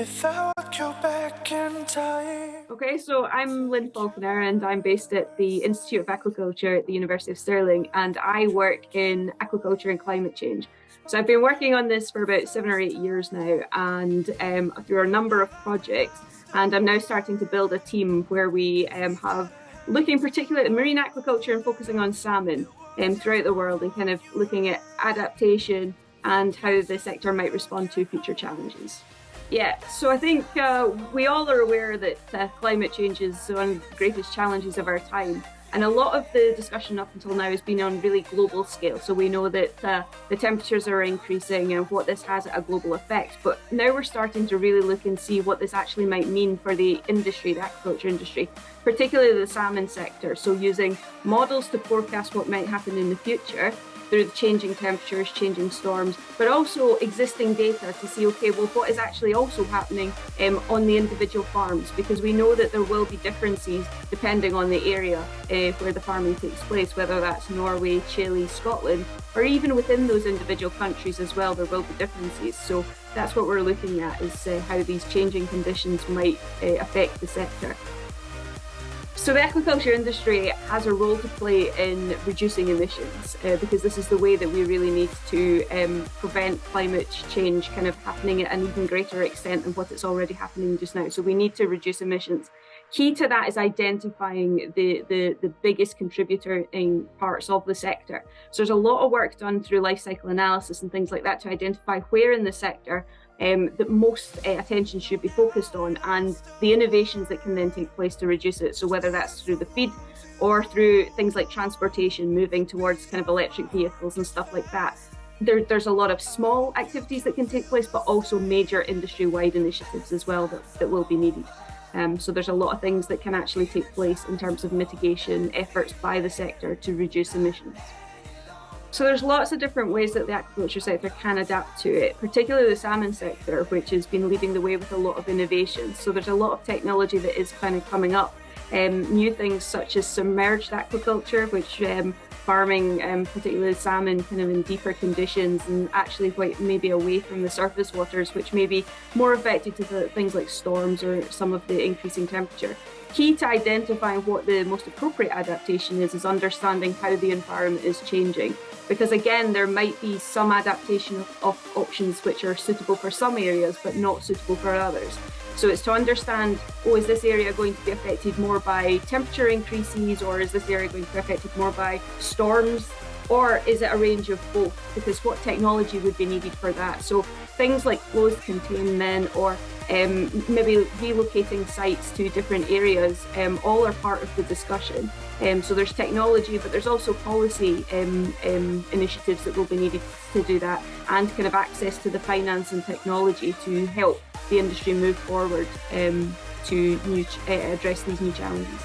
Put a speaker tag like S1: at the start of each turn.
S1: If I would go back in time.
S2: Okay, so I'm Lynne Falconer and I'm based at the Institute of Aquaculture at the University of Stirling, and I work in aquaculture and climate change. So I've been working on this for about 7 or 8 years now, and through a number of projects, and I'm now starting to build a team where we have looking particularly at marine aquaculture and focusing on salmon throughout the world, and kind of looking at adaptation and how the sector might respond to future challenges. Yeah, so I think we all are aware that climate change is one of the greatest challenges of our time. And a lot of the discussion up until now has been on really global scale. So we know that the temperatures are increasing and what this has a global effect. But now we're starting to really look and see what this actually might mean for the industry, the aquaculture industry, particularly the salmon sector. So using models to forecast what might happen in the future through the changing temperatures, changing storms, but also existing data to see, okay, well, what is actually also happening on the individual farms, because we know that there will be differences depending on the area where the farming takes place, whether that's Norway, Chile, Scotland, or even within those individual countries as well, there will be differences. So that's what we're looking at, is how these changing conditions might affect the sector. So the aquaculture industry has a role to play in reducing emissions because this is the way that we really need to prevent climate change kind of happening at an even greater extent than what it's already happening just now. So we need to reduce emissions. Key to that is identifying the biggest contributing parts of the sector. So there's a lot of work done through life cycle analysis and things like that to identify where in the sector that most attention should be focused on, and the innovations that can then take place to reduce it. So whether that's through the feed or through things like transportation, moving towards kind of electric vehicles and stuff like that. There's a lot of small activities that can take place, but also major industry-wide initiatives as well that will be needed. So there's a lot of things that can actually take place in terms of mitigation efforts by the sector to reduce emissions. So there's lots of different ways that the aquaculture sector can adapt to it, particularly the salmon sector, which has been leading the way with a lot of innovation. So there's a lot of technology that is kind of coming up. New things such as submerged aquaculture, which farming, particularly salmon, kind of in deeper conditions and actually quite maybe away from the surface waters, which may be more affected to things like storms or some of the increasing temperature. Key to identifying what the most appropriate adaptation is understanding how the environment is changing. Because again, there might be some adaptation of options which are suitable for some areas, but not suitable for others. So it's to understand, is this area going to be affected more by temperature increases, or is this area going to be affected more by storms? Or is it a range of both? Because what technology would be needed for that? So things like closed containment or maybe relocating sites to different areas, all are part of the discussion. So there's technology, but there's also policy initiatives that will be needed to do that, and kind of access to the finance and technology to help the industry move forward to address these new challenges.